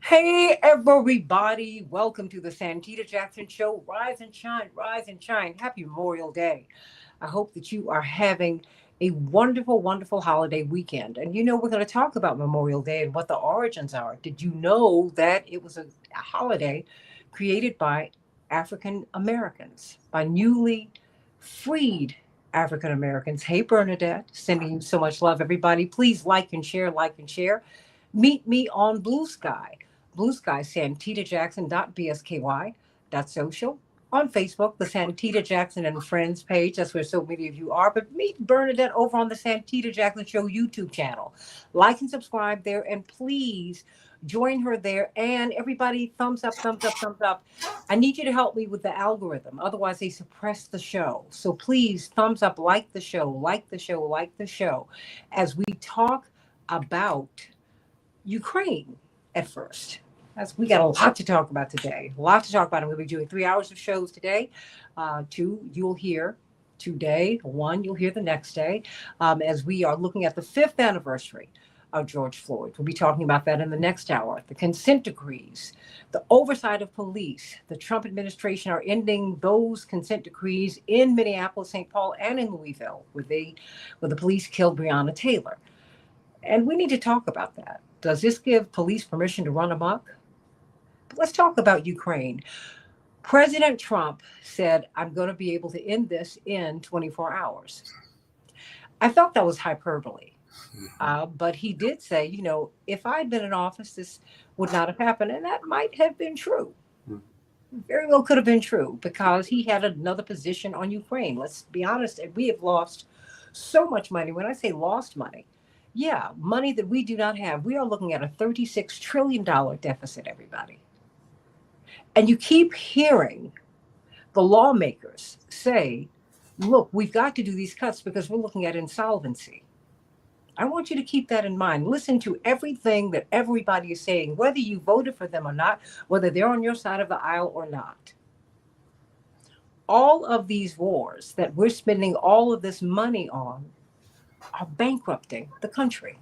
Hey, everybody. Welcome to the Santita Jackson Show. Rise and shine, rise and shine. Happy Memorial Day. I hope that you are having a wonderful, wonderful holiday weekend. And we're going to talk about Memorial Day and what the origins are. Did you know that it was a holiday created by African Americans, by newly freed African Americans? Hey, Bernadette, sending you so much love, everybody. Please like and share, like and share. Meet me on Blue Sky. Blue Sky, santitajackson.bsky.social. On Facebook, the Santita Jackson and Friends page. That's where so many of you are. But meet Bernadette over on the Santita Jackson Show YouTube channel. Like and subscribe there, and please join her there. And everybody, thumbs up, thumbs up, thumbs up. I need you to help me with the algorithm. Otherwise, they suppress the show. So please, thumbs up, like the show, like the show, like the show, as we talk about Ukraine at first. We got a lot to talk about today. A lot to talk about. I'm going to be doing 3 hours of shows today. Two, you'll hear today. One, you'll hear the next day. As we are looking at the fifth anniversary of George Floyd. We'll be talking about that in the next hour. The consent decrees, the oversight of police. The Trump administration are ending those consent decrees in Minneapolis, St. Paul, and in Louisville, where the police killed Breonna Taylor. And we need to talk about that. Does this give police permission to run amok? But let's talk about Ukraine. President Trump said, I'm going to be able to end this in 24 hours. I thought that was hyperbole. But he did say, if I'd been in office, this would not have happened. And that might have been true. Very well could have been true because he had another position on Ukraine. Let's be honest. We have lost so much money. When I say lost money, yeah, money that we do not have. We are looking at a $36 trillion deficit, everybody. And you keep hearing the lawmakers say, look, we've got to do these cuts because we're looking at insolvency. I want you to keep that in mind. Listen to everything that everybody is saying, whether you voted for them or not, whether they're on your side of the aisle or not. All of these wars that we're spending all of this money on are bankrupting the country.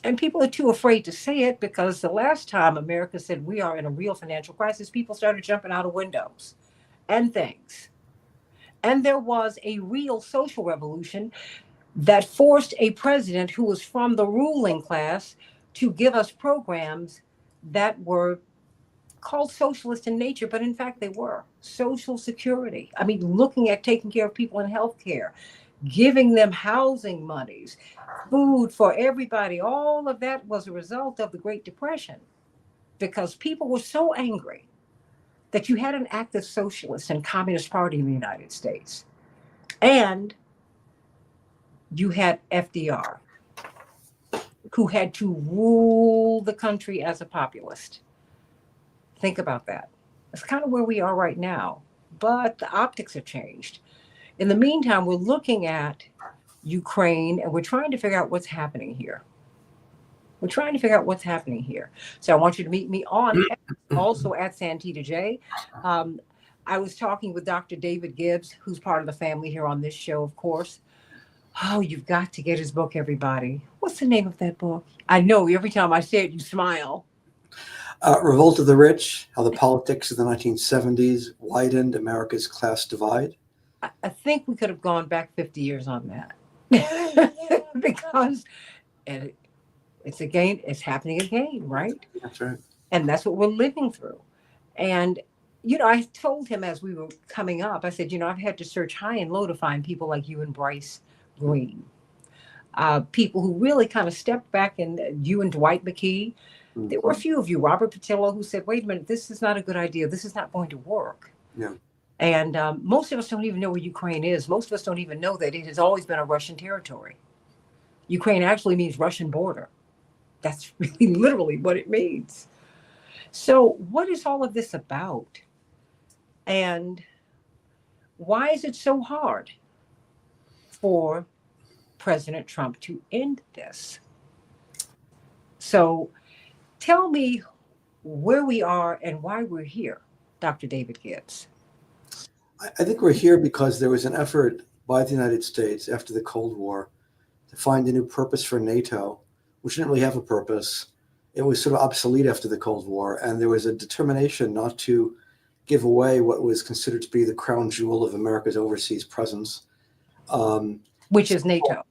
And people are too afraid to say it because the last time America said we are in a real financial crisis, people started jumping out of windows and things. And there was a real social revolution that forced a president who was from the ruling class to give us programs that were called socialist in nature, but in fact they were social security. I mean, looking at taking care of people in healthcare, giving them housing monies, food for everybody. All of that was a result of the Great Depression because people were so angry that you had an active socialist and communist party in the United States. And you had FDR, who had to rule the country as a populist. Think about that. That's kind of where we are right now. But the optics have changed. In the meantime, we're looking at Ukraine and we're trying to figure out what's happening here. We're trying to figure out what's happening here. So I want you to meet me on also at Santita J. I was talking with Dr. David Gibbs, who's part of the family here on this show, of course. Oh, you've got to get his book, everybody. What's the name of that book? I know every time I say it, you smile. Revolt of the Rich, How the Politics of the 1970s Widened America's Class Divide. I think we could have gone back 50 years on that because it's happening again, right? That's right. And that's what we're living through. And, I told him as we were coming up, I said, I've had to search high and low to find people like you and Bryce Green, people who really kind of stepped back, and you and Dwight McKee. There were a few of you, Robert Patillo, who said, wait a minute, this is not a good idea. This is not going to work. Yeah. And most of us don't even know where Ukraine is. Most of us don't even know that it has always been a Russian territory. Ukraine actually means Russian border. That's really literally what it means. So what is all of this about? And why is it so hard for President Trump to end this? So tell me where we are and why we're here, Dr. David Gibbs. I think we're here because there was an effort by the United States after the Cold War to find a new purpose for NATO, which didn't really have a purpose, it was sort of obsolete after the Cold War, and there was a determination not to give away what was considered to be the crown jewel of America's overseas presence, um, Which is NATO.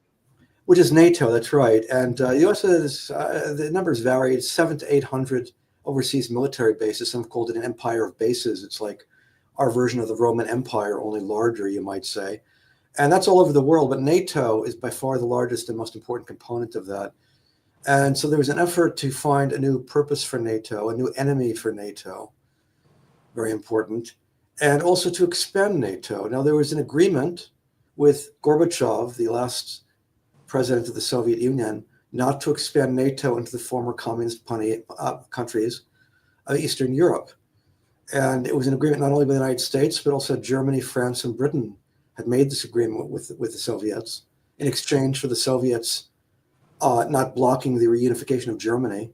which is NATO. That's right. And the U.S. has the numbers vary. It's 700 to 800 overseas military bases. Some called it an empire of bases. It's like our version of the Roman Empire, only larger, you might say. And that's all over the world. But NATO is by far the largest and most important component of that. And so there was an effort to find a new purpose for NATO, a new enemy for NATO, very important, and also to expand NATO. Now, there was an agreement with Gorbachev, the last president of the Soviet Union, not to expand NATO into the former communist countries of Eastern Europe. And it was an agreement not only with the United States, but also Germany, France, and Britain had made this agreement with the Soviets in exchange for the Soviets not blocking the reunification of Germany.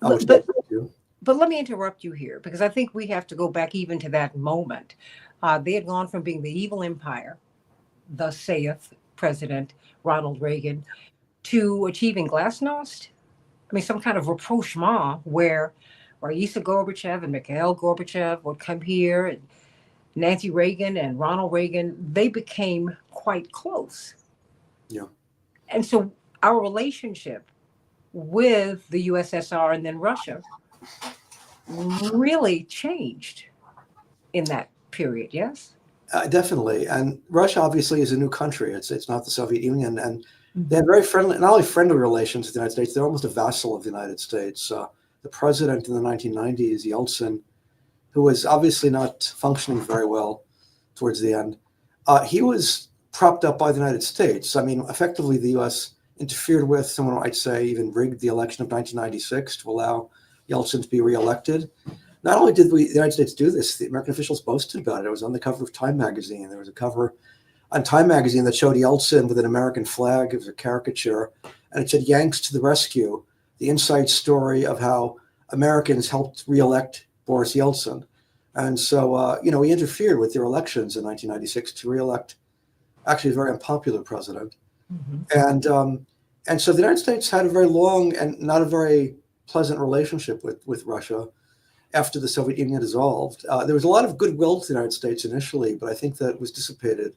But let me interrupt you here, because I think we have to go back even to that moment. They had gone from being the evil empire, thus saith President Ronald Reagan, to achieving glasnost. I mean, some kind of rapprochement where Raisa Gorbachev and Mikhail Gorbachev would come here, and Nancy Reagan and Ronald Reagan, they became quite close. Yeah. And so our relationship with the USSR and then Russia really changed in that period, yes? Definitely. And Russia obviously is a new country. It's not the Soviet Union. And they had very friendly, not only friendly relations with the United States, they're almost a vassal of the United States. The president in the 1990s, Yeltsin, who was obviously not functioning very well towards the end, he was propped up by the United States. I mean, effectively, the U.S. interfered with, someone might say, even rigged the election of 1996 to allow Yeltsin to be reelected. Not only did the United States do this, the American officials boasted about it. It was on the cover of Time magazine. There was a cover on Time magazine that showed Yeltsin with an American flag. It was a caricature, and it said, "Yanks to the rescue," the inside story of how Americans helped reelect Boris Yeltsin. And so, he interfered with their elections in 1996 to reelect actually a very unpopular president. Mm-hmm. And so the United States had a very long and not a very pleasant relationship with Russia after the Soviet Union dissolved. There was a lot of goodwill to the United States initially, but I think that was dissipated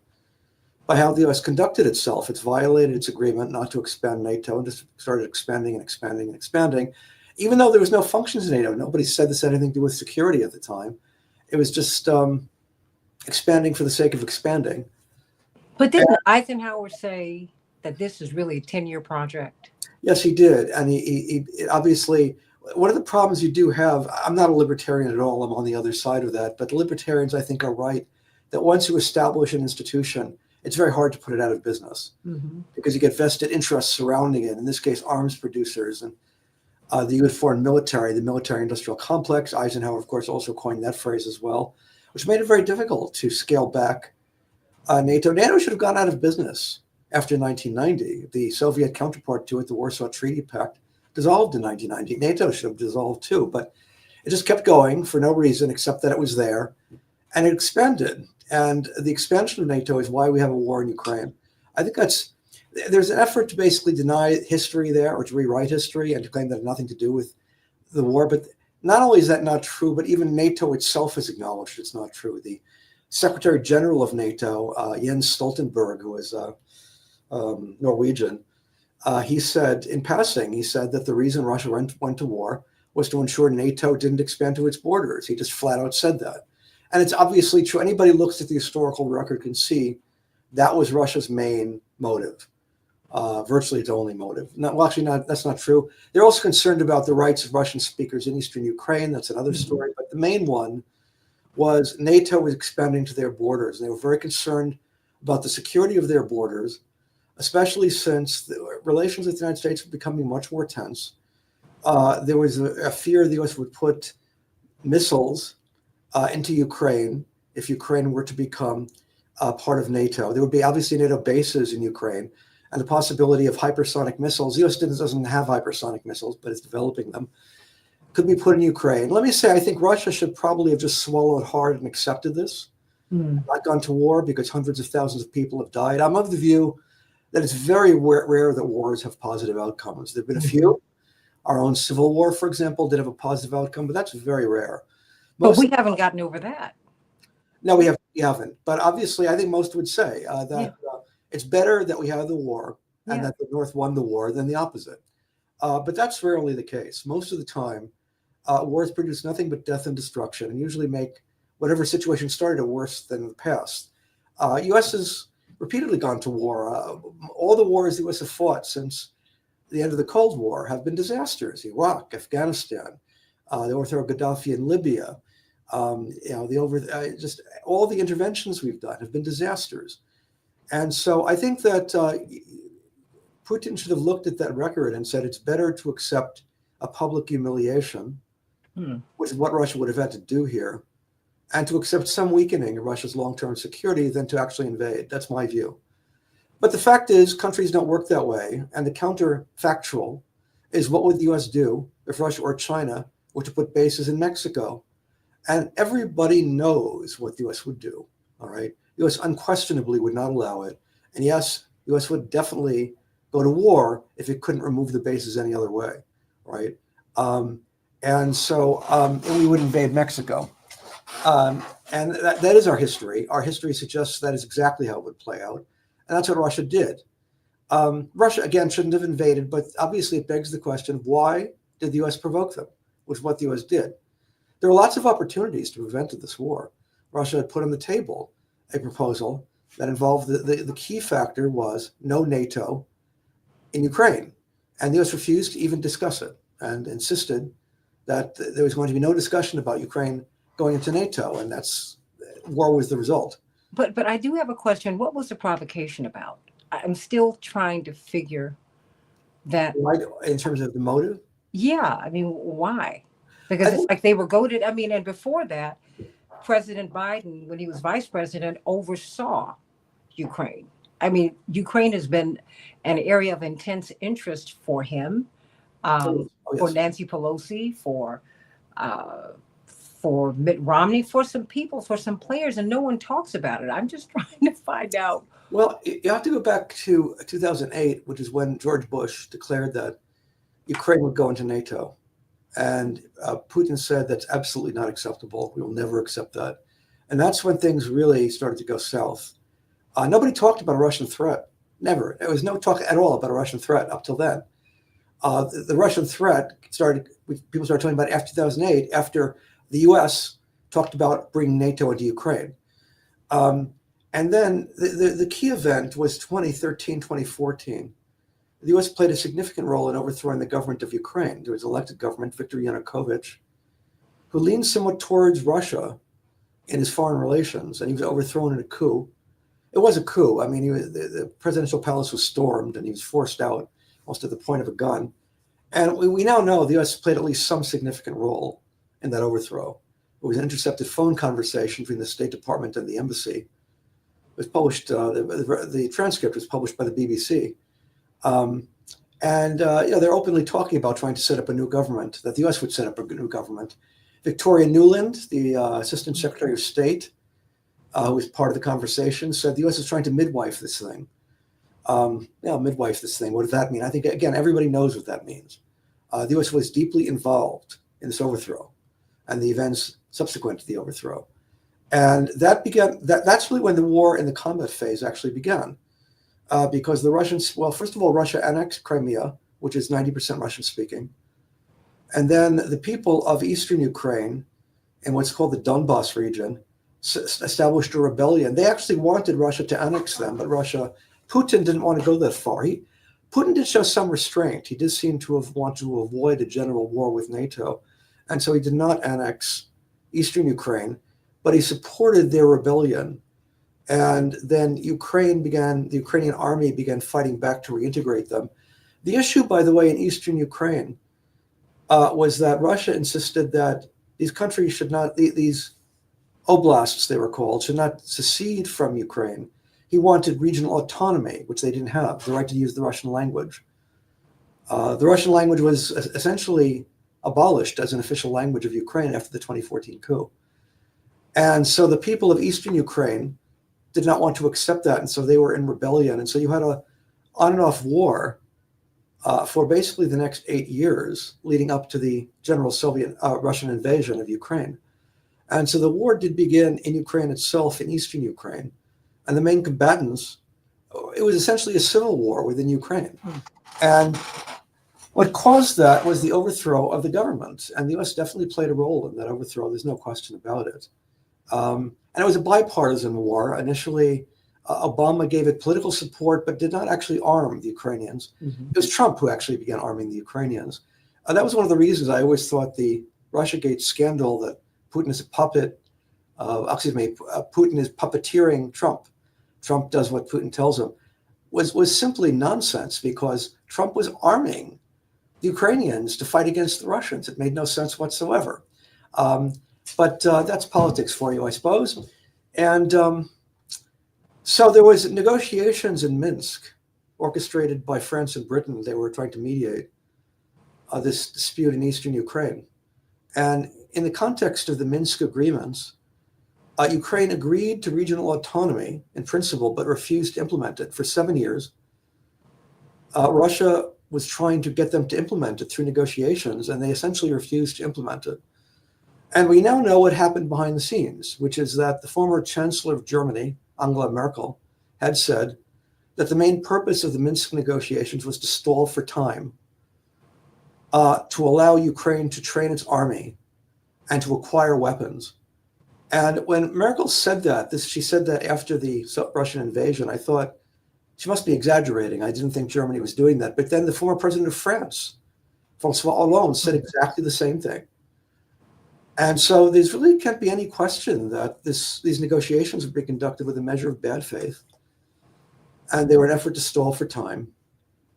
by how the U.S. conducted itself. It's violated its agreement not to expand NATO and just started expanding and expanding and expanding, even though there was no functions in NATO. Nobody said this had anything to do with security at the time. It was just expanding for the sake of expanding. But didn't Eisenhower say that this is really a 10-year project? Yes, he did. And he obviously, one of the problems you do have, I'm not a libertarian at all, I'm on the other side of that, but the libertarians, I think, are right, that once you establish an institution, it's very hard to put it out of business because you get vested interests surrounding it. In this case, arms producers and the U.S. foreign military, the military-industrial complex. Eisenhower, of course, also coined that phrase as well, which made it very difficult to scale back NATO. NATO should have gone out of business after 1990. The Soviet counterpart to it, the Warsaw Treaty Pact, dissolved in 1990. NATO should have dissolved too, but it just kept going for no reason except that it was there, and it expanded. And the expansion of NATO is why we have a war in Ukraine. I think there's an effort to basically deny history there or to rewrite history and to claim that it had nothing to do with the war. But not only is that not true, but even NATO itself has acknowledged it's not true. The Secretary General of NATO, Jens Stoltenberg, who is Norwegian, he said in passing, that the reason Russia went to war was to ensure NATO didn't expand to its borders. He just flat out said that. And it's obviously true. Anybody who looks at the historical record can see that was Russia's main motive, virtually its only motive. That's not true. They're also concerned about the rights of Russian speakers in eastern Ukraine. That's another story. But the main one was NATO was expanding to their borders. And they were very concerned about the security of their borders, especially since the relations with the United States were becoming much more tense. There was a fear the U.S. would put missiles into Ukraine if Ukraine were to become part of NATO. There would be obviously NATO bases in Ukraine and the possibility of hypersonic missiles. The U.S. doesn't have hypersonic missiles, but it's developing them. Could be put in Ukraine. Let me say, I think Russia should probably have just swallowed hard and accepted this, not gone to war because hundreds of thousands of people have died. I'm of the view that it's very rare that wars have positive outcomes. There have been a few. Our own civil war, for example, did have a positive outcome, but that's very rare. But Most we haven't gotten over that. No, we haven't. But obviously, I think most would say Yeah. that it's better that we had the war and Yeah. that the North won the war than the opposite. But that's rarely the case. Most of the time, wars produce nothing but death and destruction, and usually make whatever situation started worse than the past. U.S. has repeatedly gone to war. All the wars the U.S. have fought since the end of the Cold War have been disasters. Iraq, Afghanistan, the overthrow of Gaddafi in Libya. Just all the interventions we've done have been disasters. And so I think that Putin should have looked at that record and said it's better to accept a public humiliation, which is what Russia would have had to do here, and to accept some weakening of Russia's long-term security than to actually invade. That's my view. But the fact is, countries don't work that way. And the counterfactual is, what would the US do if Russia or China were to put bases in Mexico? And everybody knows what the US would do. All right. The US unquestionably would not allow it. And yes, the US would definitely go to war if it couldn't remove the bases any other way. Right. And we would invade Mexico. And that is our history. Our history suggests that is exactly how it would play out. And that's what Russia did. Russia, again, shouldn't have invaded, but obviously it begs the question, why did the US provoke them? Which is what the US did. There were lots of opportunities to prevent this war. Russia had put on the table a proposal that involved the key factor was no NATO in Ukraine. And the US refused to even discuss it and insisted that there was going to be no discussion about Ukraine going into NATO, and war was the result. But I do have a question. What was the provocation about? I'm still trying to figure that. In terms of the motive? Yeah, I mean, why? Because it's like they were goaded. I mean, and before that, President Biden, when he was vice president, oversaw Ukraine. I mean, Ukraine has been an area of intense interest for him, for Nancy Pelosi, for Mitt Romney, for some people, for some players, and no one talks about it. I'm just trying to find out. Well, you have to go back to 2008, which is when George Bush declared that Ukraine would go into NATO. And Putin said that's absolutely not acceptable. We will never accept that. And that's when things really started to go south. Nobody talked about a Russian threat. Never. There was no talk at all about a Russian threat up till then. The Russian threat people started talking about it after 2008, after the US talked about bringing NATO into Ukraine. And then the key event was 2013, 2014. The US played a significant role in overthrowing the government of Ukraine. There was an elected government, Viktor Yanukovych, who leaned somewhat towards Russia in his foreign relations, and he was overthrown in a coup. It was a coup. I mean, the presidential palace was stormed, and he was forced out, almost at the point of a gun. And we now know the US played at least some significant role in that overthrow. It was an intercepted phone conversation between the State Department and the embassy. It was published, the transcript was published by the BBC. They're openly talking about trying to set up a new government, that the US would set up a new government. Victoria Nuland, the Assistant Secretary of State, who was part of the conversation, said the US is trying to midwife this thing. Midwife this thing. What does that mean? I think, again, everybody knows what that means. The US was deeply involved in this overthrow and the events subsequent to the overthrow. And that's really when the war in the combat phase actually began. Because the Russians, well, first of all, Russia annexed Crimea, which is 90% Russian speaking. And then the people of eastern Ukraine, in what's called the Donbas region, established a rebellion. They actually wanted Russia to annex them, but Putin didn't want to go that far. Putin did show some restraint. He did seem to have wanted to avoid a general war with NATO. And so he did not annex eastern Ukraine, but he supported their rebellion. And then the Ukrainian army began fighting back to reintegrate them. The issue, by the way, in eastern Ukraine was that Russia insisted that these countries should not, these oblasts, they were called, should not secede from Ukraine. He wanted regional autonomy, which they didn't have, the right to use the Russian language. The Russian language was essentially abolished as an official language of Ukraine after the 2014 coup. And so the people of eastern Ukraine did not want to accept that, and so they were in rebellion. And so you had a on and off war for basically the next 8 years leading up to the general Soviet Russian invasion of Ukraine. And so the war did begin in Ukraine itself, in eastern Ukraine. And the main combatants, it was essentially a civil war within Ukraine. And what caused that was the overthrow of the government. And the US definitely played a role in that overthrow. There's no question about it. And it was a bipartisan war. Initially, Obama gave it political support, but did not actually arm the Ukrainians. It was Trump who actually began arming the Ukrainians. That was one of the reasons I always thought the Russiagate scandal, that Putin is a puppet, Putin is puppeteering Trump. Trump does what Putin tells him, was simply nonsense, because Trump was arming the Ukrainians to fight against the Russians. It made no sense whatsoever. But that's politics for you, I suppose. And so there was negotiations in Minsk, orchestrated by France and Britain. They were trying to mediate this dispute in eastern Ukraine. And in the context of the Minsk agreements, Ukraine agreed to regional autonomy in principle, but refused to implement it for 7 years. Russia was trying to get them to implement it through negotiations, and they essentially refused to implement it. And we now know what happened behind the scenes, which is that the former Chancellor of Germany, Angela Merkel, had said that the main purpose of the Minsk negotiations was to stall for time, to allow Ukraine to train its army and to acquire weapons. And when Merkel said that, she said that after the Russian invasion, I thought she must be exaggerating. I didn't think Germany was doing that. But then the former president of France, François Hollande, said exactly the same thing. And so there's really can't be any question that these negotiations would be conducted with a measure of bad faith. And they were an effort to stall for time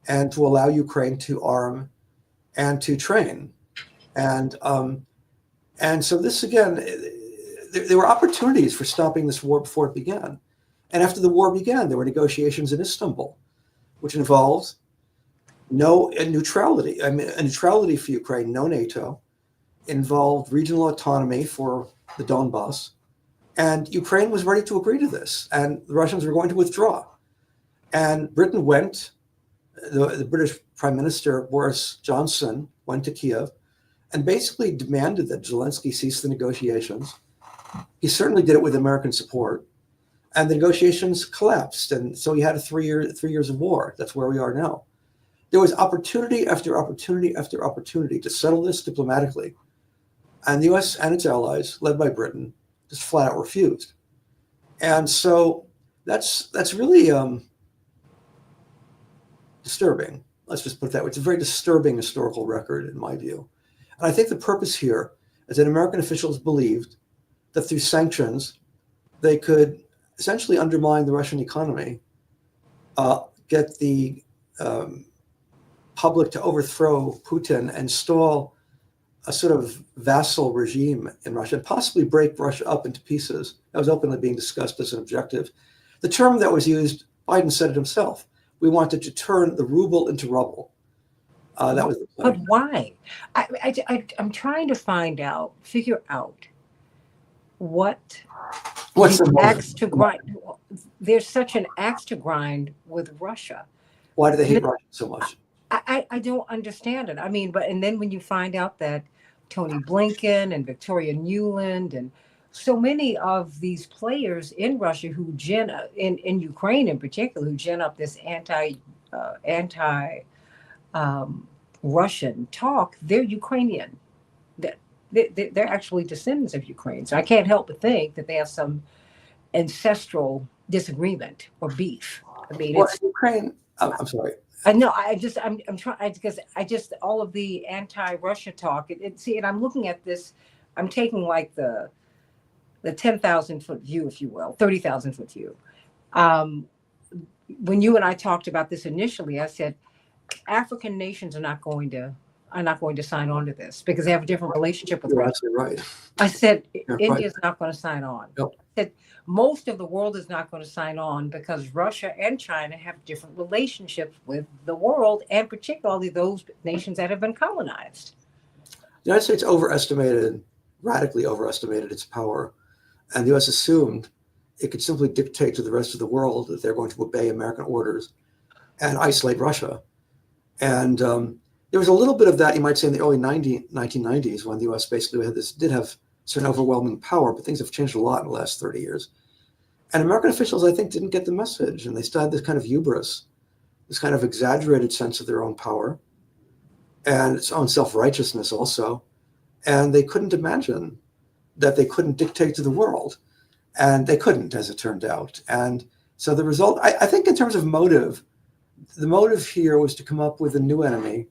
and to allow Ukraine to arm and to train. And so this, again, there were opportunities for stopping this war before it began. And after the war began, there were negotiations in Istanbul, which involved no neutrality. A neutrality for Ukraine, no NATO, involved regional autonomy for the Donbass. And Ukraine was ready to agree to this. And the Russians were going to withdraw. And Britain went, the British Prime Minister, Boris Johnson, went to Kiev and basically demanded that Zelensky cease the negotiations. He certainly did it with American support. And the negotiations collapsed. And so he had 3 years of war. That's where we are now. There was opportunity after opportunity after opportunity to settle this diplomatically. And the US and its allies, led by Britain, just flat out refused. And so that's really disturbing. Let's just put it that way. It's a very disturbing historical record, in my view. And I think the purpose here is that American officials believed that through sanctions, they could essentially undermine the Russian economy, get the public to overthrow Putin and stall a sort of vassal regime in Russia, and possibly break Russia up into pieces. That was openly being discussed as an objective. The term that was used, Biden said it himself, we wanted to turn the ruble into rubble. That was the plan. But why? I'm trying to figure out what's the axe to grind. There's such an axe to grind with Russia. Why do they hate Russia so much? I don't understand it. I mean, and then when you find out that Tony Blinken and Victoria Nuland and so many of these players in Russia who in Ukraine in particular, who gin up this anti Russian talk, they're Ukrainian. They're actually descendants of Ukraine. So I can't help but think that they have some ancestral disagreement or beef. I mean, well, Ukraine. I'm sorry. I know. I'm trying because all of the anti-Russia talk. And I'm looking at this. I'm taking like the 10,000-foot view, if you will, 30,000-foot view. When you and I talked about this initially, I said African nations are not going to sign on to this because they have a different relationship with You're Russia. absolutely right. I said You're India's right. not going to sign on. Nope. I said most of the world is not going to sign on because Russia and China have different relationships with the world, and particularly those nations that have been colonized. The United States radically overestimated its power, and the U.S. assumed it could simply dictate to the rest of the world that they're going to obey American orders and isolate Russia. And there was a little bit of that, you might say, in the early 1990s when the U.S. basically did have certain overwhelming power, but things have changed a lot in the last 30 years. And American officials, I think, didn't get the message, and they still had this kind of hubris, this kind of exaggerated sense of their own power and its own self-righteousness also. And they couldn't imagine that they couldn't dictate to the world. And they couldn't, as it turned out. And so the result, I think in terms of motive, the motive here was to come up with a new enemy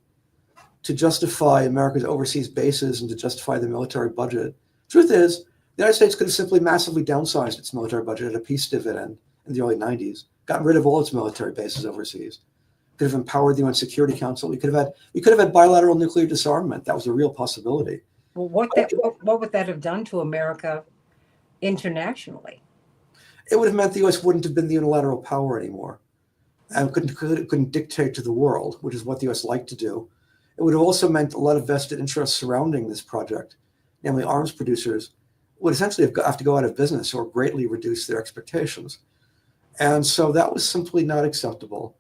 to justify America's overseas bases and to justify the military budget. Truth is, the United States could have simply massively downsized its military budget at a peace dividend in the early 90s, gotten rid of all its military bases overseas, could have empowered the UN Security Council. We could have had bilateral nuclear disarmament. That was a real possibility. Well, what would that have done to America internationally? It would have meant the U.S. wouldn't have been the unilateral power anymore and couldn't dictate to the world, which is what the U.S. liked to do. It would have also meant a lot of vested interests surrounding this project, namely arms producers, would essentially have to go out of business or greatly reduce their expectations. And so that was simply not acceptable.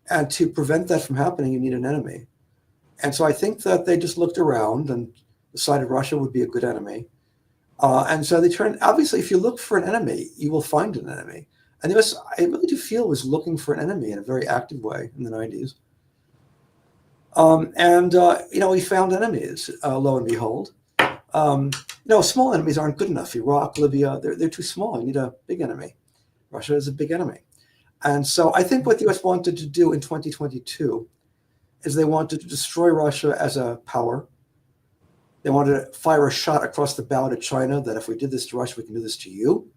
And to prevent that from happening, you need an enemy. And so I think that they just looked around and decided Russia would be a good enemy. And so they turned, obviously, if you look for an enemy, you will find an enemy. And the US, I really do feel, was looking for an enemy in a very active way in the 90s. We found enemies, lo and behold. Small enemies aren't good enough. Iraq, Libya, they're too small. You need a big enemy. Russia is a big enemy. And so I think what the US wanted to do in 2022 is they wanted to destroy Russia as a power. They wanted to fire a shot across the bow to China that if we did this to Russia, we can do this to you.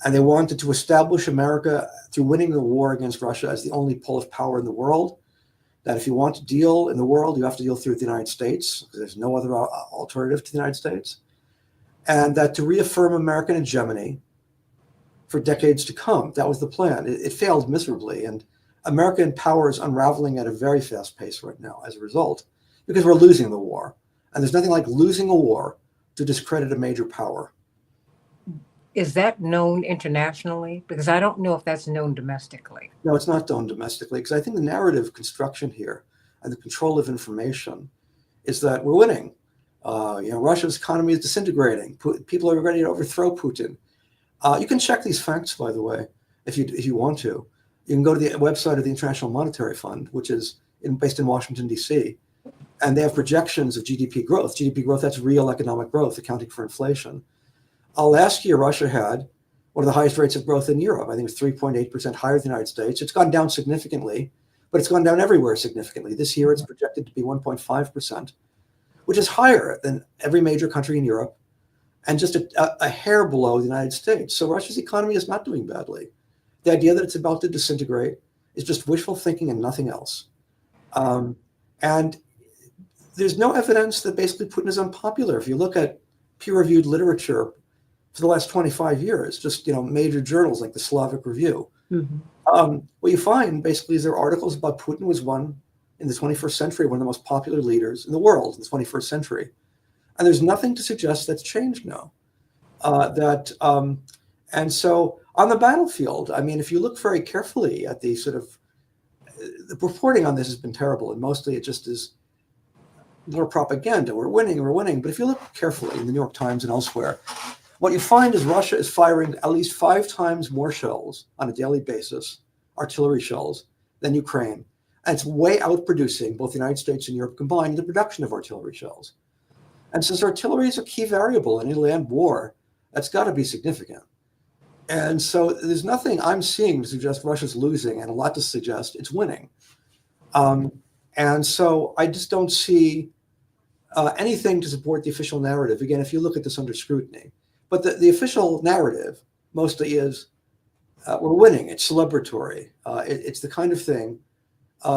And they wanted to establish America through winning the war against Russia as the only pole of power in the world. That if you want to deal in the world, you have to deal through the United States, because there's no other alternative to the United States. And that to reaffirm American hegemony for decades to come. That was the plan. It failed miserably. And American power is unraveling at a very fast pace right now as a result, because we're losing the war. And there's nothing like losing a war to discredit a major power. Is that known internationally? Because I don't know if that's known domestically. No, it's not known domestically, because I think the narrative construction here and the control of information is that we're winning. Russia's economy is disintegrating. People are ready to overthrow Putin. You can check these facts, by the way, if you want to. You can go to the website of the International Monetary Fund, which is based in Washington, D.C., and they have projections of GDP growth. GDP growth, that's real economic growth, accounting for inflation. Last year, Russia had one of the highest rates of growth in Europe. I think it's 3.8% higher than the United States. It's gone down significantly, but it's gone down everywhere significantly. This year, it's projected to be 1.5%, which is higher than every major country in Europe and just a hair below the United States. So Russia's economy is not doing badly. The idea that it's about to disintegrate is just wishful thinking and nothing else. And there's no evidence that basically Putin is unpopular. If you look at peer-reviewed literature for the last 25 years, just major journals like the Slavic Review, what you find basically is there are articles about Putin was one in the 21st century, one of the most popular leaders in the world in the 21st century. And there's nothing to suggest that's changed now. And so on the battlefield, I mean, if you look very carefully at the the reporting on this has been terrible, and mostly it just is more propaganda. We're winning. But if you look carefully in the New York Times and elsewhere, what you find is Russia is firing at least 5 times more shells on a daily basis, artillery shells, than Ukraine. And it's way outproducing both the United States and Europe combined in the production of artillery shells. And since artillery is a key variable in any land war, that's got to be significant. And so there's nothing I'm seeing to suggest Russia's losing, and a lot to suggest it's winning. And so I just don't see anything to support the official narrative. Again, if you look at this under scrutiny. But the official narrative mostly is we're winning. It's celebratory. It's the kind of thing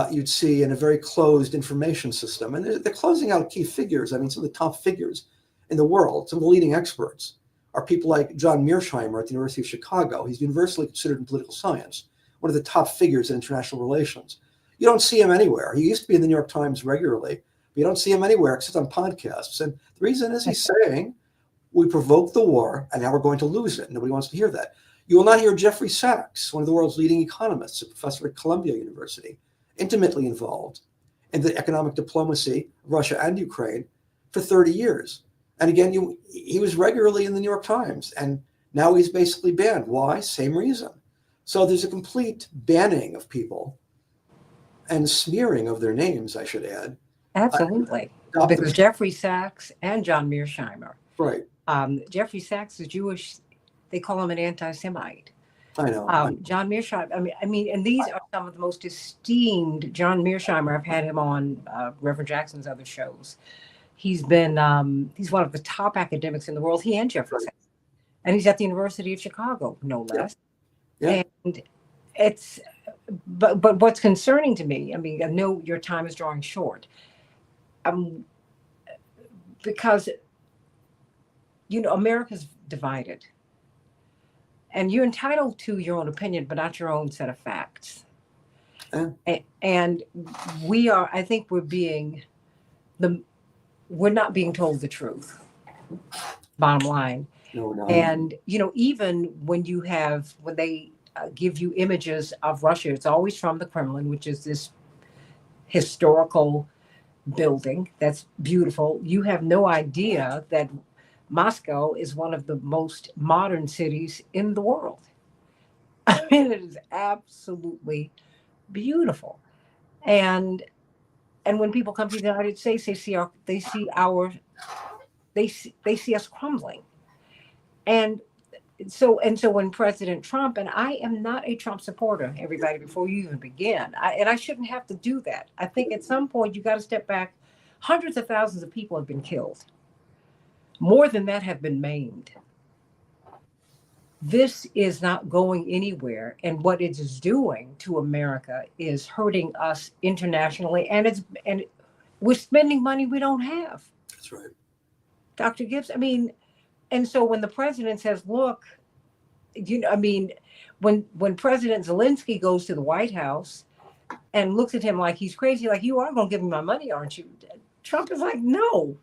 you'd see in a very closed information system. And they're closing out key figures. I mean, some of the top figures in the world, some of the leading experts, are people like John Mearsheimer at the University of Chicago. He's universally considered in political science, one of the top figures in international relations. You don't see him anywhere. He used to be in the New York Times regularly, but you don't see him anywhere except on podcasts. And the reason is he's saying, we provoked the war, and now we're going to lose it. Nobody wants to hear that. You will not hear Jeffrey Sachs, one of the world's leading economists, a professor at Columbia University, intimately involved in the economic diplomacy of Russia and Ukraine for 30 years. And again, he was regularly in the New York Times, and now he's basically banned. Why? Same reason. So there's a complete banning of people and smearing of their names, I should add. Absolutely. Because Jeffrey Sachs and John Mearsheimer. Right. Jeffrey Sachs is Jewish. They call him an anti-Semite. I know. John Mearsheimer. I mean, and these are some of the most esteemed. John Mearsheimer. I've had him on Reverend Jackson's other shows. He's been. He's one of the top academics in the world. He and Jeffrey Sachs, and he's at the University of Chicago, no less. Yeah. And it's. But what's concerning to me, I mean, I know your time is drawing short. Because, America's divided. And you're entitled to your own opinion, but not your own set of facts. And I think we're not being told the truth, bottom line. No. And, even when they give you images of Russia, it's always from the Kremlin, which is this historical building that's beautiful. You have no idea that Moscow is one of the most modern cities in the world. I mean, it is absolutely beautiful. And when people come to the United States, they see us crumbling. And so when President Trump, and I am not a Trump supporter, everybody, before you even begin, and I shouldn't have to do that. I think at some point you got to step back. Hundreds of thousands of people have been killed. More than that have been maimed. This is not going anywhere, and what it is doing to America is hurting us internationally, and we're spending money we don't have. That's right, Dr. Gibbs. I mean. And so when the president says, look, when President Zelensky goes to the White House and looks at him like he's crazy, like, you are going to give me my money, aren't you? Trump is like, no,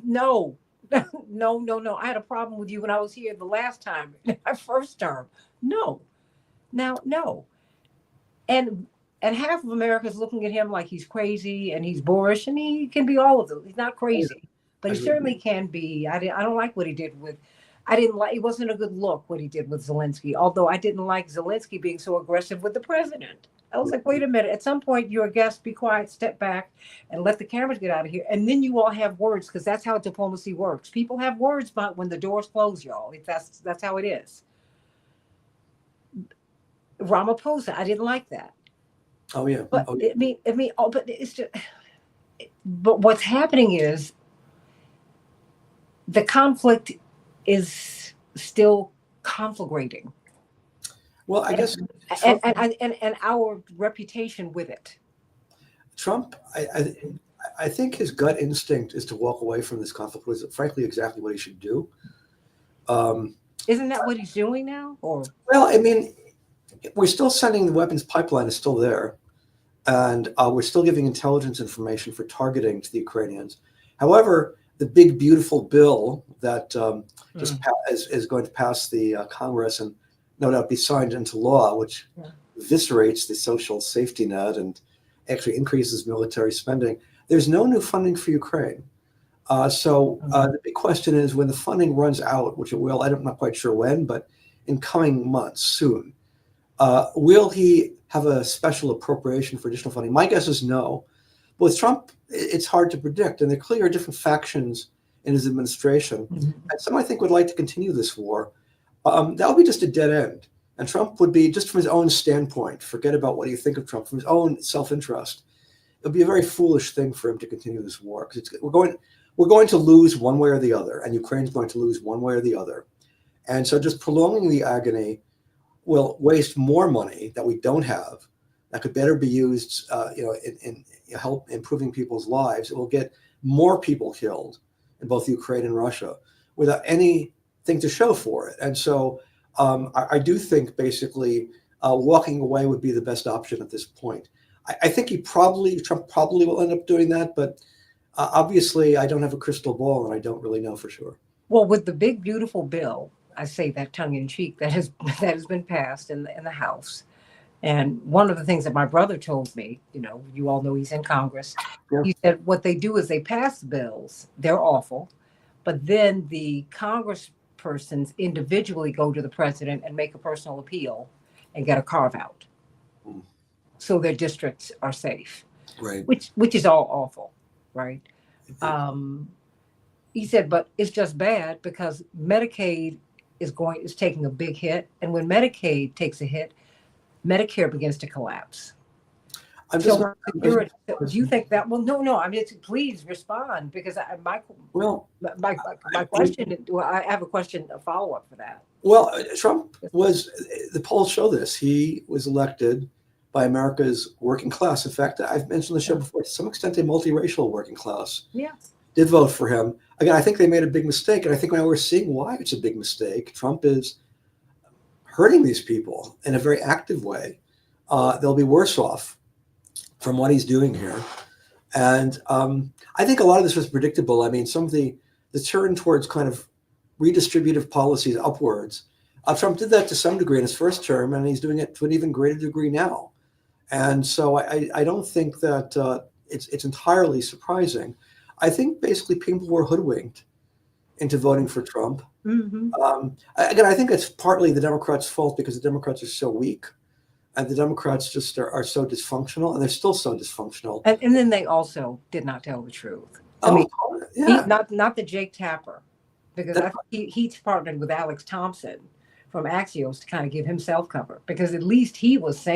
no. I had a problem with you when I was here the last time, my first term. No. Now, no. And half of America is looking at him like he's crazy and he's boorish, and he can be all of them. He's not crazy. But he certainly can be. I don't like what he did with. It wasn't a good look what he did with Zelensky. Although I didn't like Zelensky being so aggressive with the president. I was like, wait a minute. At some point, you're a guest. Be quiet. Step back, and let the cameras get out of here. And then you all have words, because that's how diplomacy works. People have words, but when the doors close, y'all, that's how it is. Ramaphosa, I didn't like that. Oh yeah. But but it's just. But what's happening is, the conflict is still conflagrating. Well, I guess Trump, and our reputation with it. Trump, I think his gut instinct is to walk away from this conflict, was frankly exactly what he should do. Isn't that what he's doing now? Or well, I mean, we're still sending the weapons pipeline is still there, and we're still giving intelligence information for targeting to the Ukrainians. However, the big, beautiful bill that is going to pass the Congress and no doubt be signed into law, which eviscerates the social safety net and actually increases military spending. There's no new funding for Ukraine. So the big question is, when the funding runs out, which it will, I'm not quite sure when, but in coming months, soon, will he have a special appropriation for additional funding? My guess is no. But with Trump, it's hard to predict, and there clearly are different factions in his administration. Mm-hmm. And some, I think, would like to continue this war. That would be just a dead end. And Trump would be, just from his own standpoint, forget about what you think of Trump, from his own self-interest, it would be a very foolish thing for him to continue this war, because we're going to lose one way or the other, and Ukraine's going to lose one way or the other. And so just prolonging the agony will waste more money that we don't have, that could better be used in help improving people's lives. It will get more people killed in both Ukraine and Russia without anything to show for it. And so I do think basically walking away would be the best option at this point. I think Trump probably will end up doing that, but obviously I don't have a crystal ball and I don't really know for sure. Well, with the big, beautiful bill, I say that tongue in cheek, that has been passed in the House, And one of the things that my brother told me, you all know he's in Congress. Yeah. He said what they do is they pass bills. They're awful, but then the congresspersons individually go to the president and make a personal appeal and get a carve out, Mm. so their districts are safe, Right. which is all awful, right? Um, he said, but it's just bad because Medicaid is taking a big hit, and when Medicaid takes a hit, Medicare begins to collapse. I'm just So not. security. Do you think that? Well, no. I mean, please respond because Well, my question. Well, I have a question, a follow up for that. well, Trump was, the polls show this. He was elected by America's working class. In fact, I've mentioned the show before, to some extent, a multiracial working class Yeah. did vote for him. Again, I think they made a big mistake. And I think now we're seeing why it's a big mistake. Trump is hurting these people in a very active way. They'll be worse off from what he's doing here. And I think a lot of this was predictable. I mean, some of the turn towards kind of redistributive policies upwards. Trump did that to some degree in his first term, and he's doing it to an even greater degree now. And so I don't think that it's entirely surprising. I think basically people were hoodwinked into voting for Trump. Mm-hmm. Again, I think it's partly the Democrats' fault because the Democrats are so weak, and the Democrats just are so dysfunctional, and they're still so dysfunctional. And then they also did not tell the truth. I Oh, mean, yeah. not the Jake Tapper, because I think he's partnered with Alex Thompson from Axios to kind of give himself cover, because at least he was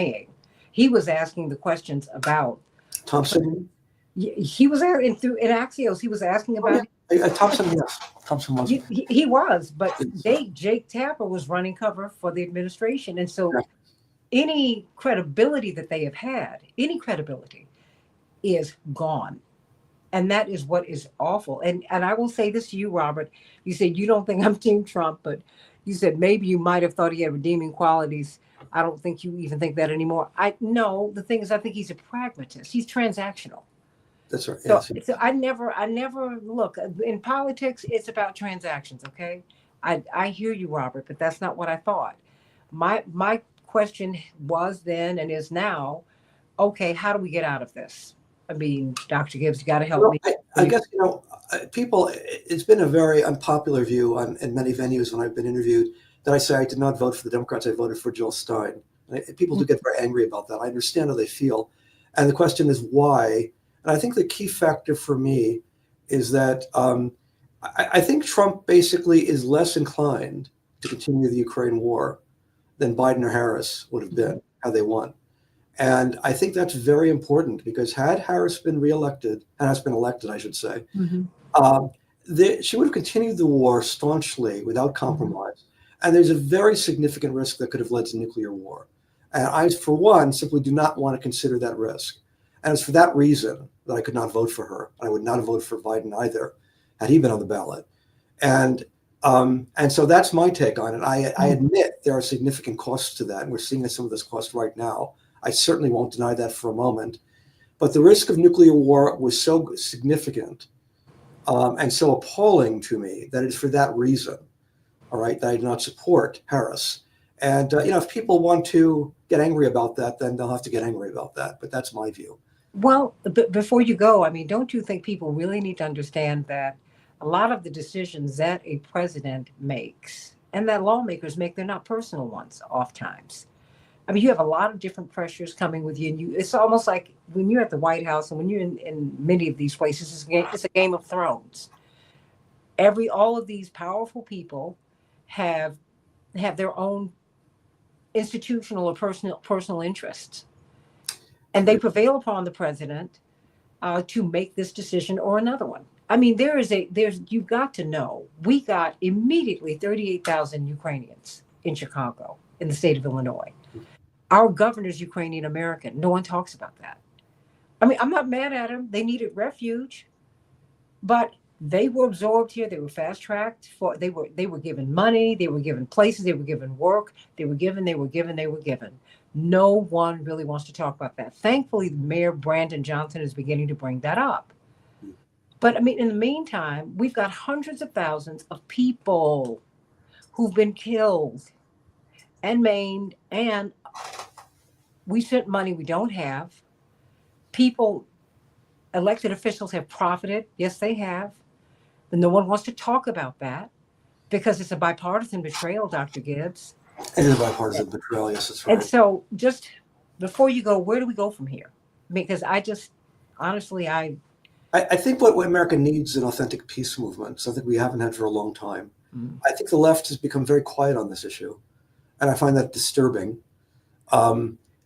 asking the questions about Thompson. he was there in Axios. He was asking about Thompson, yes. Thompson was. he was, but Jake Tapper was running cover for the administration, and so any credibility that they have had, any credibility, is gone. And that is what is awful. And I will say this to you, Robert. You said you don't think I'm Team Trump, but you said maybe you might have thought he had redeeming qualities. I don't think you even think that anymore. No, the thing is, I think he's a pragmatist. He's transactional. That's right. So, so I never look in politics. It's about transactions. Okay. I hear you, Robert, but that's not what I thought. My question was then and is now, okay, how do we get out of this? I mean, Dr. Gibbs, you got to help me. I guess, people, it's been a very unpopular view in many venues when I've been interviewed that I say I did not vote for the Democrats, I voted for Jill Stein. People do get very angry about that. I understand how they feel. And the question is why? And I think the key factor for me is that I think Trump basically is less inclined to continue the Ukraine war than Biden or Harris would have been had they won. And I think that's very important because had Harris been reelected, has been elected, I should say, she would have continued the war staunchly without compromise. And there's a very significant risk that could have led to nuclear war. And I, for one, simply do not want to consider that risk. And it's for that reason that I could not vote for her. I would not have voted for Biden either, had he been on the ballot. And so that's my take on it. I admit there are significant costs to that, and we're seeing some of this cost right now. I certainly won't deny that for a moment. But the risk of nuclear war was so significant and so appalling to me that it's for that reason, all right, that I do not support Harris. And, if people want to get angry about that, then they'll have to get angry about that. But that's my view. Well, before you go, I mean, don't you think people really need to understand that a lot of the decisions that a president makes and that lawmakers make, they're not personal ones oftentimes. I mean, you have a lot of different pressures coming with you, and it's almost like when you're at the White House and when you're in many of these places, it's a Game of Thrones. All of these powerful people have their own institutional or personal interests, and they prevail upon the president to make this decision or another one. I mean, you've got to know, we got immediately 38,000 Ukrainians in Chicago, in the state of Illinois. Our governor's Ukrainian American. No one talks about that. I mean, I'm not mad at them. They needed refuge, but they were absorbed here. They were fast tracked they were given money. They were given places. They were given work. They were given. No one really wants to talk about that. Thankfully, Mayor Brandon Johnson is beginning to bring that up. But I mean, in the meantime, we've got hundreds of thousands of people who've been killed and maimed and We spent money we don't have. People, elected officials have profited. Yes, they have. But no one wants to talk about that because it's a bipartisan betrayal, Dr. Gibbs. It is a bipartisan betrayal. Yes, that's And right. so, just before you go, where do we go from here? Because I just, honestly, I think what America needs is an authentic peace movement. Something we haven't had for a long time. mm, I think the left has become very quiet on this issue, and I find that disturbing.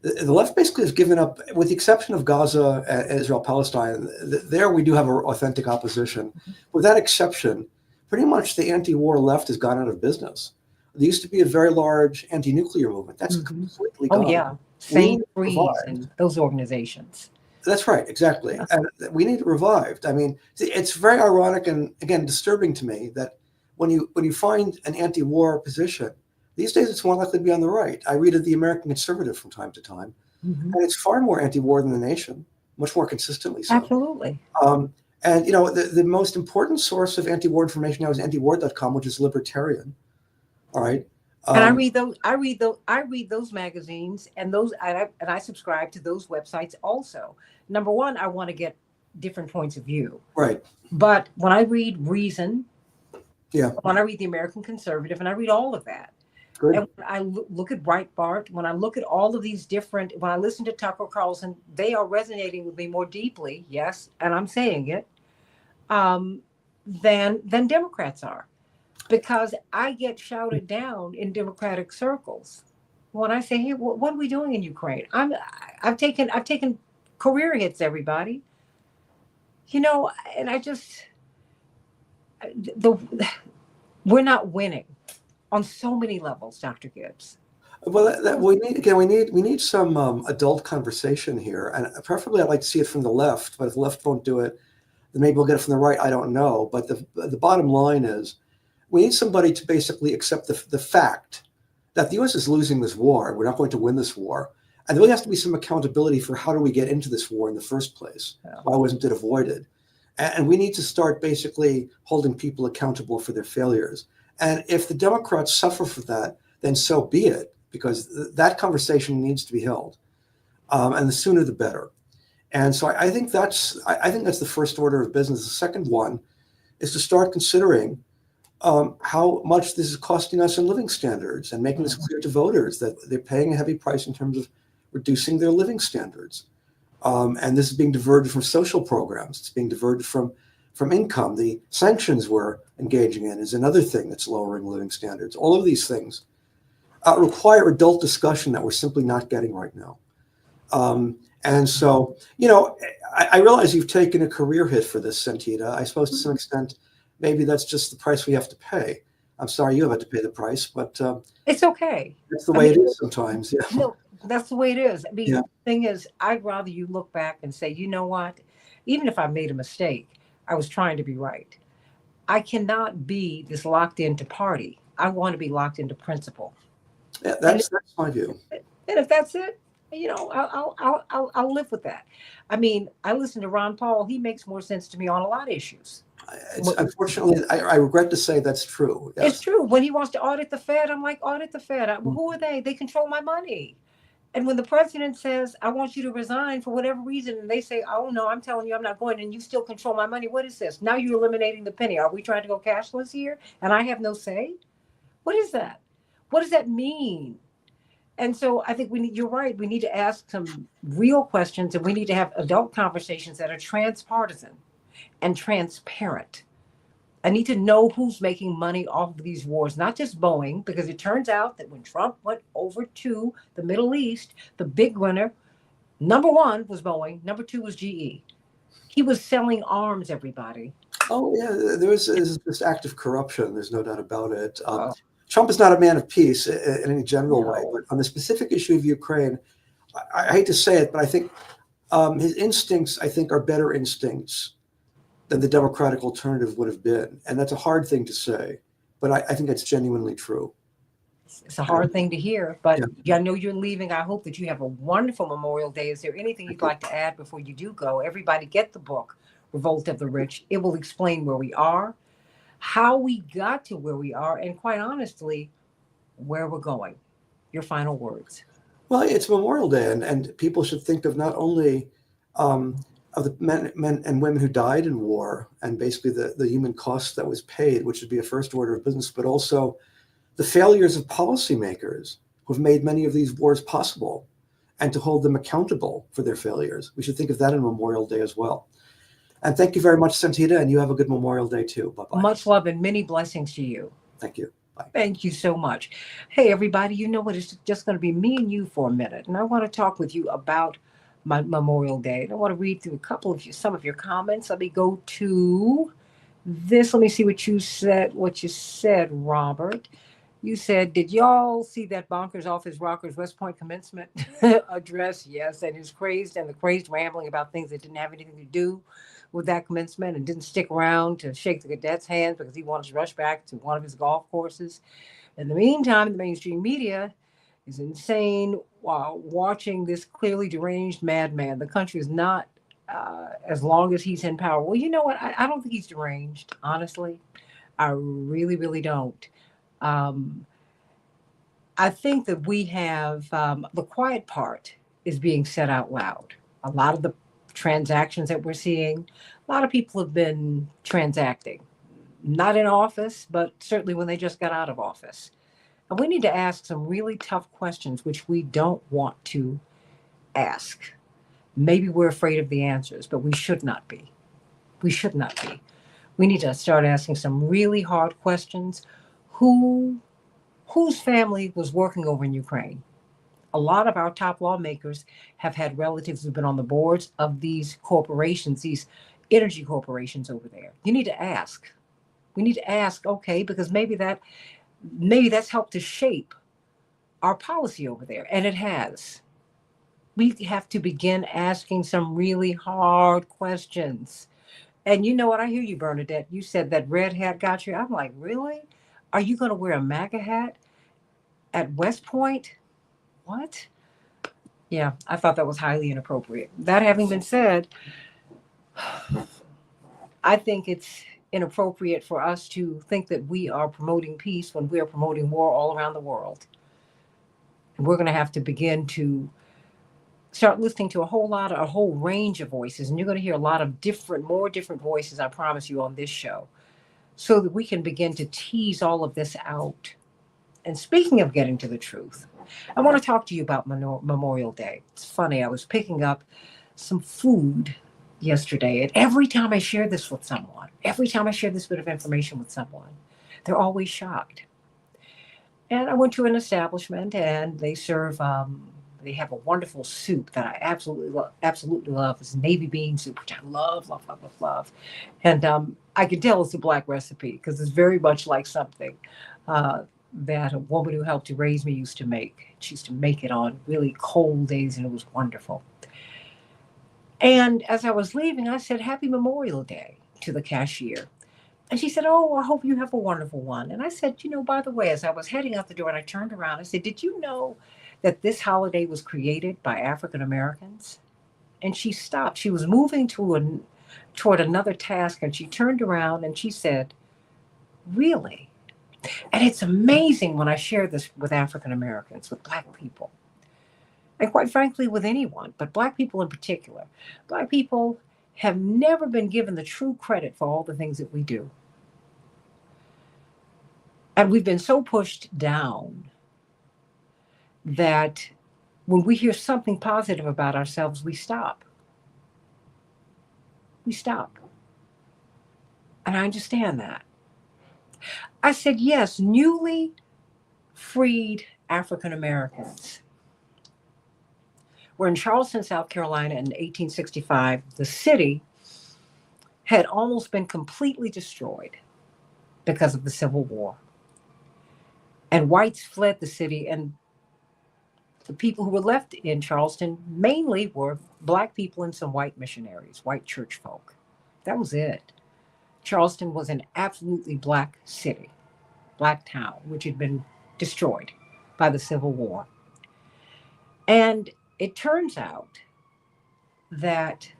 The left basically has given up, with the exception of Gaza and Israel Palestine. There we do have an authentic opposition. With that exception, pretty much the anti-war left has gone out of business. There used to be a very large anti-nuclear movement. That's mhm. completely Oh, gone. yeah, We Sane need to Freeze revive. and those organizations. That's right, exactly. Yeah. And we need it revived. I mean, it's very ironic and again disturbing to me that when you find an anti-war position, these days it's more likely to be on the right. I read of the American Conservative from time to time, Mhm. and it's far more anti-war than the Nation, much more consistently so. Absolutely. Um, and the most important source of anti-war information now is antiwar.com, which is libertarian. All right. And I Um, read those. I read those magazines, and I subscribe to those websites also. Number one, I want to get different points of view. right. But when I read Reason, Yeah. when I read the American Conservative, and I read all of that, Good. and when I look at Breitbart, when I look at all of these different, when I listen to Tucker Carlson, they are resonating with me more deeply. Yes, and I'm saying it, um, than Democrats are, because I get shouted down in Democratic circles when I say, "Hey, what are we doing in Ukraine?" I've taken career hits, everybody, and I just the we're not winning on so many levels, Dr. Gibbs. Well, we need some adult conversation here, and preferably I'd like to see it from the left. But if the left won't do it, then maybe we'll get it from the right. I don't know. But the bottom line is, we need somebody to basically accept the fact that the U.S. is losing this war. We're not going to win this war, and there really has to be some accountability for how do we get into this war in the first place? Yeah. Why wasn't it avoided? And we need to start basically holding people accountable for their failures. And if the Democrats suffer for that, then so be it, because that conversation needs to be held, and the sooner the better. And so I think that's the first order of business. The second one is to start considering how much this is costing us in living standards and making this clear to voters that they're paying a heavy price in terms of reducing their living standards. And this is being diverted from social programs. It's being diverted from income. The sanctions we're engaging in is another thing that's lowering living standards. All of these things require adult discussion that we're simply not getting right now. And so, I realize you've taken a career hit for this, Santita. I suppose to some extent, maybe that's just the price we have to pay. I'm sorry you have to pay the price, but It's okay. that's the I way it mean, is sometimes. Yeah. no, that's the way it is. I mean, Yeah. the thing is, I'd rather you look back and say, you know what? Even if I made a mistake, I was trying to be right. I cannot be this locked into party. I want to be locked into principle. Yeah, And that's my view. if that's it, I'll live with that. I mean, I listen to Ron Paul. He makes more sense to me on a lot of issues. It's unfortunately, I regret to say that's true. It's Yes. true. When he wants to audit the Fed, I'm like, audit the Fed. Well, who are they? They control my money. And when the president says, I want you to resign for whatever reason, and they say, oh, no, I'm telling you, I'm not going, and you still control my money, what is this? Now you're eliminating the penny. Are we trying to go cashless here? And I have no say? What is that? What does that mean? And so I think you're right. We need to ask some real questions, and we need to have adult conversations that are transpartisan and transparent. I need to know who's making money off of these wars, not just Boeing, because it turns out that when Trump went over to the Middle East, the big winner, number one was Boeing, number two was GE. He was selling arms, everybody. Oh, yeah. There's this act of corruption. There's no doubt about it. Oh, Trump is not a man of peace in any general way, no. but on the specific issue of Ukraine, I hate to say it, but I think his instincts, I think, are better instincts than the Democratic alternative would have been. And that's a hard thing to say, but I think that's genuinely true. It's a hard thing to hear, but Yeah. I know you're leaving. I hope that you have a wonderful Memorial Day. Is there anything you'd like to add before you do go? Everybody get the book, Revolt of the Rich. It will explain where we are, how we got to where we are, and quite honestly, where we're going. Your final words. Well, it's Memorial Day, and people should think of not only um, of the men and women who died in war and basically the human cost that was paid, which would be a first order of business, but also the failures of policymakers who've made many of these wars possible and to hold them accountable for their failures. We should think of that in Memorial Day as well. And thank you very much, Santita, and you have a good Memorial Day too. Bye-bye. Much love and many blessings to you. Thank you. Bye. Thank you so much. Hey, everybody, you know what? It's just going to be me and you for a minute. And I want to talk with you about my Memorial Day. And I want to read through some of your comments. Let me go to this. Let me see what you said, Robert. You said, did y'all see that bonkers off his rockers West Point commencement address? Yes, and his the crazed rambling about things that didn't have anything to do with that commencement and didn't stick around to shake the cadets' hands because he wanted to rush back to one of his golf courses. In the meantime, the mainstream media is insane while watching this clearly deranged madman. The country is not as long as he's in power. Well, you know what? I don't think he's deranged, honestly. I really, really don't. Um, I think that we have the quiet part is being said out loud. A lot of the transactions that we're seeing, a lot of people have been transacting, not in office, but certainly when they just got out of office. And we need to ask some really tough questions, which we don't want to ask. Maybe we're afraid of the answers, but we should not be. We should not be. We need to start asking some really hard questions. Who whose family was working over in Ukraine? A lot of our top lawmakers have had relatives who've been on the boards of these corporations, these energy corporations over there. You need to ask. We need to ask, okay, because maybe that's helped to shape our policy over there, and it has. We have to begin asking some really hard questions. And you know what? I hear you, Bernadette. You said that red hat got you. I'm like, really? Are you going to wear a MAGA hat at West Point? What? Yeah, I thought that was highly inappropriate. That having been said, I think it's inappropriate for us to think that we are promoting peace when we are promoting war all around the world. And we're going to have to begin to start listening to a whole range of voices. And you're going to hear a lot of more different voices, I promise you, on this show, so that we can begin to tease all of this out. And speaking of getting to the truth, I want to talk to you about Memorial Day. It's funny, I was picking up some food yesterday, and every time I share this with someone, every time I share this bit of information with someone, they're always shocked. And I went to an establishment, and they have a wonderful soup that I absolutely love. It's navy bean soup, which I love, love, love, love, love. And I can tell it's a black recipe because it's very much like something uh, that a woman who helped to raise me used to make. She used to make it on really cold days, and it was wonderful. And as I was leaving, I said, Happy Memorial Day to the cashier. And she said, Oh, I hope you have a wonderful one. And I said, by the way, as I was heading out the door and I turned around, I said, Did you know that this holiday was created by African Americans? And she stopped. She was moving toward another task, and she turned around and she said, Really? And it's amazing when I share this with African Americans, with Black people, and quite frankly, with anyone, but Black people in particular. Black people have never been given the true credit for all the things that we do. And we've been so pushed down that when we hear something positive about ourselves, we stop. We stop. And I understand that. I said, yes, newly freed African Americans were in Charleston, South Carolina in 1865. The city had almost been completely destroyed because of the Civil War. And whites fled the city, and the people who were left in Charleston mainly were Black people and some white missionaries, white church folk. That was it. Charleston was an absolutely Black city, Black town, which had been destroyed by the Civil War. And it turns out that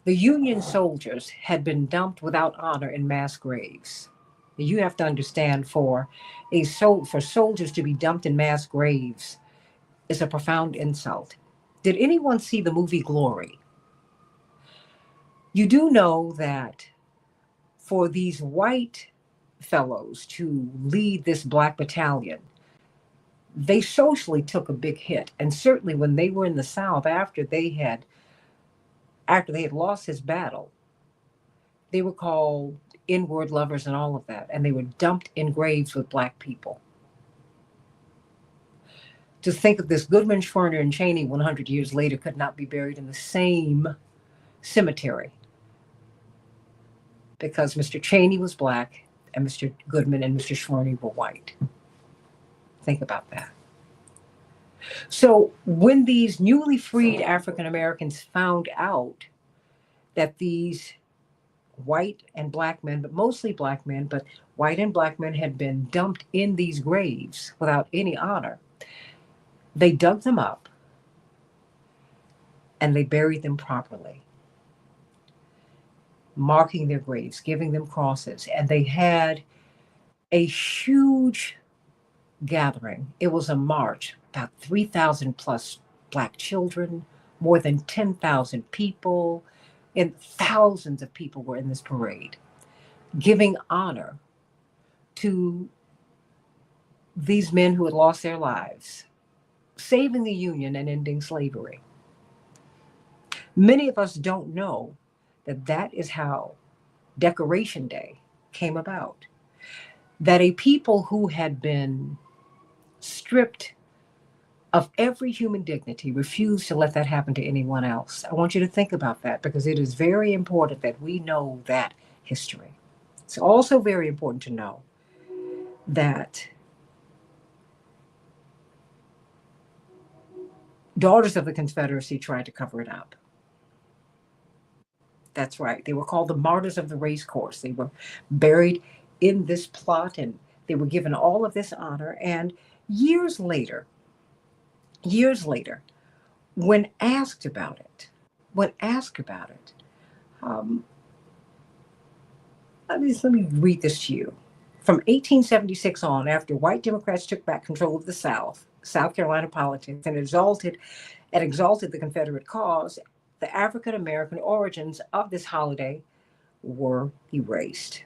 the Union soldiers had been dumped without honor in mass graves. You have to understand, for soldiers to be dumped in mass graves is a profound insult. Did anyone see the movie Glory? You do know that for these white fellows to lead this black battalion, they socially took a big hit. And certainly when they were in the South after they had lost this battle, they were called N-word lovers and all of that, and they were dumped in graves with black people. To think of this, Goodman, Schwerner, and Cheney 100 years later could not be buried in the same cemetery because Mr. Cheney was black and Mr. Goodman and Mr. Schwerner were white. Think about that. So when these newly freed African Americans found out that these white and black men, but mostly black men, but white and black men had been dumped in these graves without any honor, they dug them up and they buried them properly, marking their graves, giving them crosses. And they had a huge gathering. It was a march, about 3,000 plus black children, more than 10,000 people, and thousands of people were in this parade, giving honor to these men who had lost their lives, saving the Union and ending slavery. Many of us don't know that that is how Decoration Day came about. That a people who had been stripped of every human dignity refused to let that happen to anyone else. I want you to think about that because it is very important that we know that history. It's also very important to know that Daughters of the Confederacy tried to cover it up. That's right. They were called the martyrs of the race course. They were buried in this plot and they were given all of this honor. And years later, when asked about it, let me read this to you. From 1876 on, after white Democrats took back control of the South Carolina politics, and exalted the Confederate cause, the African American origins of this holiday were erased.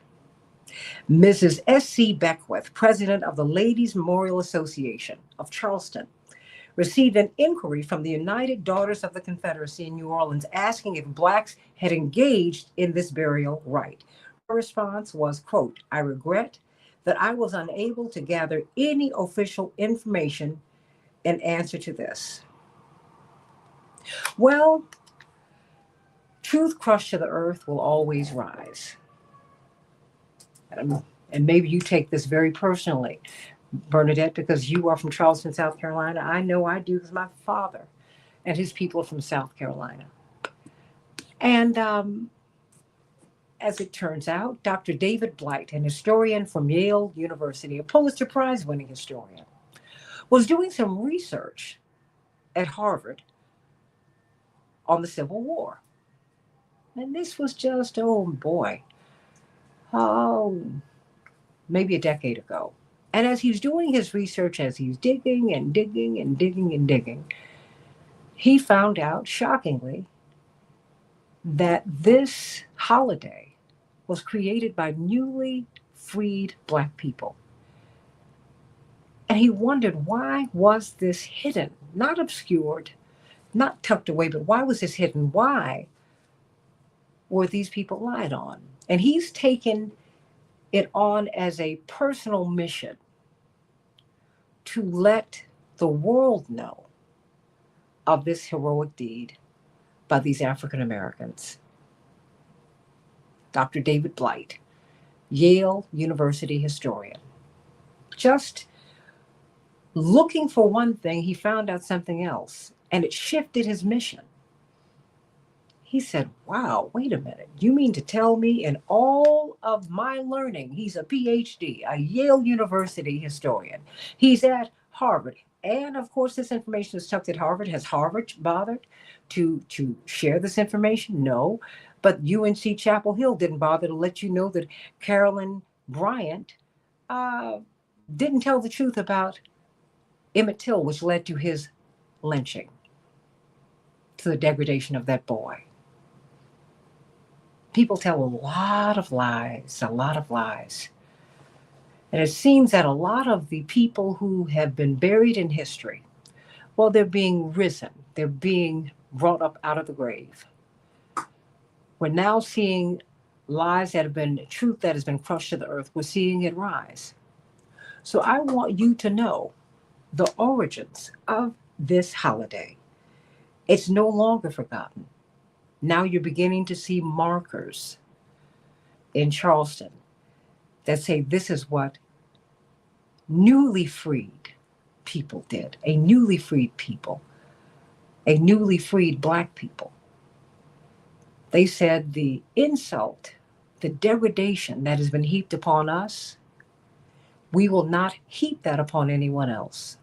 Mrs. S.C. Beckwith, president of the Ladies Memorial Association of Charleston, received an inquiry from the United Daughters of the Confederacy in New Orleans asking if blacks had engaged in this burial rite. Her response was, quote, "I regret that I was unable to gather any official information in answer to this." Well, truth crushed to the earth will always rise. And maybe you take this very personally, Bernadette, because you are from Charleston, South Carolina. I know I do because my father and his people are from South Carolina. And as it turns out, Dr. David Blight, an historian from Yale University, a Pulitzer Prize-winning historian, was doing some research at Harvard on the Civil War. And this was just, maybe a decade ago. And as he's doing his research, as he's digging and digging and digging and digging, he found out, shockingly, that this holiday was created by newly freed black people. And he wondered, why was this hidden? Not obscured, not tucked away, but why was this hidden? Why were these people lied on? And he's taken it on as a personal mission to let the world know of this heroic deed by these African Americans. Dr. David Blight, Yale University historian. Just looking for one thing, he found out something else, and it shifted his mission. He said, wow, wait a minute. You mean to tell me in all of my learning, he's a PhD, a Yale University historian. He's at Harvard. And of course, this information is tucked at Harvard. Has Harvard bothered to share this information? No. But UNC Chapel Hill didn't bother to let you know that Carolyn Bryant didn't tell the truth about Emmett Till, which led to his lynching, to the degradation of that boy. People tell a lot of lies, a lot of lies. And it seems that a lot of the people who have been buried in history, well, they're being risen, they're being brought up out of the grave. We're now seeing lies that have been truth that has been crushed to the earth. We're seeing it rise. So I want you to know the origins of this holiday. It's no longer forgotten. Now you're beginning to see markers in Charleston that say this is what newly freed people did, a newly freed people, a newly freed Black people. They said the insult, the degradation that has been heaped upon us, we will not heap that upon anyone else.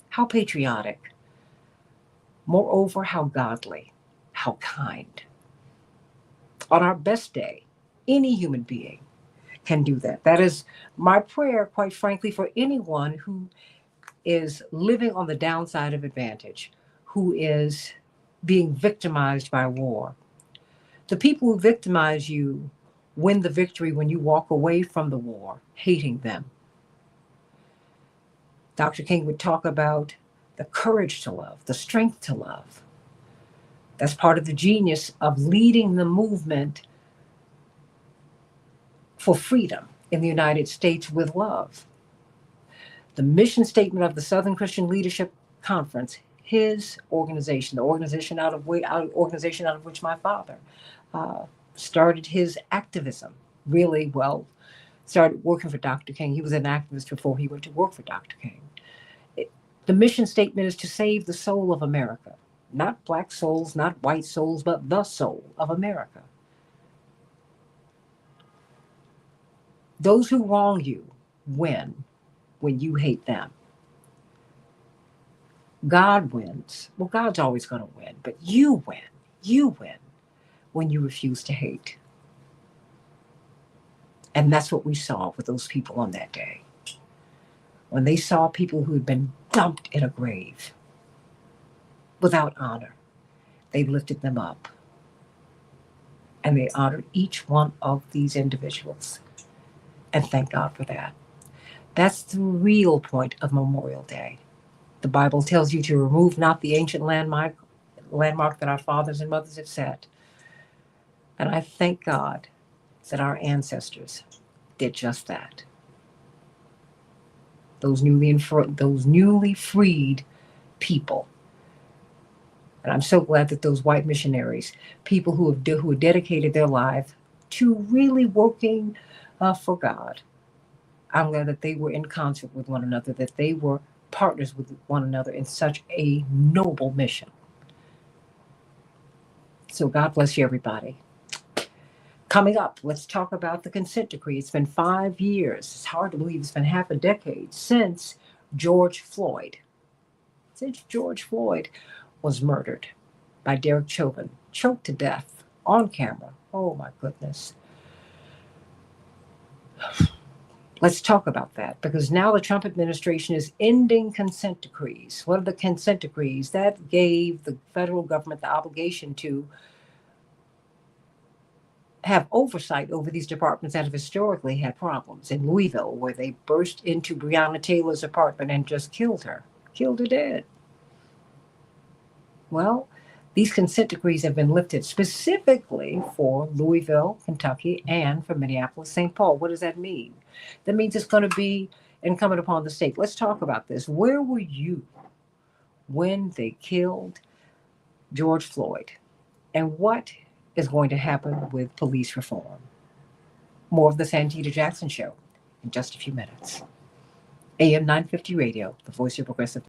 How patriotic. Moreover, how godly, how kind. On our best day, any human being can do that. That is my prayer, quite frankly, for anyone who is living on the downside of advantage, who is being victimized by war. The people who victimize you win the victory when you walk away from the war, hating them. Dr. King would talk about the courage to love, the strength to love. That's part of the genius of leading the movement for freedom in the United States with love. The mission statement of the Southern Christian Leadership Conference, his organization, the organization out of which my father started his activism, really, well, started working for Dr. King. He was an activist before he went to work for Dr. King. The mission statement is to save the soul of America. Not Black souls, not white souls, but the soul of America. Those who wrong you win when you hate them. God wins. Well, God's always going to win, but you win. You win when you refuse to hate. And that's what we saw with those people on that day. When they saw people who had been dumped in a grave without honor, they lifted them up. And they honored each one of these individuals. And thank God for that. That's the real point of Memorial Day. The Bible tells you to remove not the ancient landmark that our fathers and mothers have set. And I thank God that our ancestors did just that. Those newly freed people. And I'm so glad that those white missionaries, people who have dedicated their life to really working for God, I'm glad that they were in concert with one another, that they were partners with one another in such a noble mission. So God bless you, everybody. Coming up, let's talk about the consent decree. It's been 5 years. It's hard to believe it's been half a decade since George Floyd was murdered by Derek Chauvin, choked to death on camera. Oh my goodness. Let's talk about that, because now the Trump administration is ending consent decrees. What are the consent decrees? That gave the federal government the obligation to have oversight over these departments that have historically had problems. In Louisville, where they burst into Breonna Taylor's apartment and just killed her dead. Well, these consent decrees have been lifted specifically for Louisville, Kentucky, and for Minneapolis, St. Paul. What does that mean? That means it's going to be incumbent upon the state. Let's talk about this. Where were you when they killed George Floyd? And what is going to happen with police reform? More of the Santita Jackson Show in just a few minutes. AM 950 Radio, the voice of progressive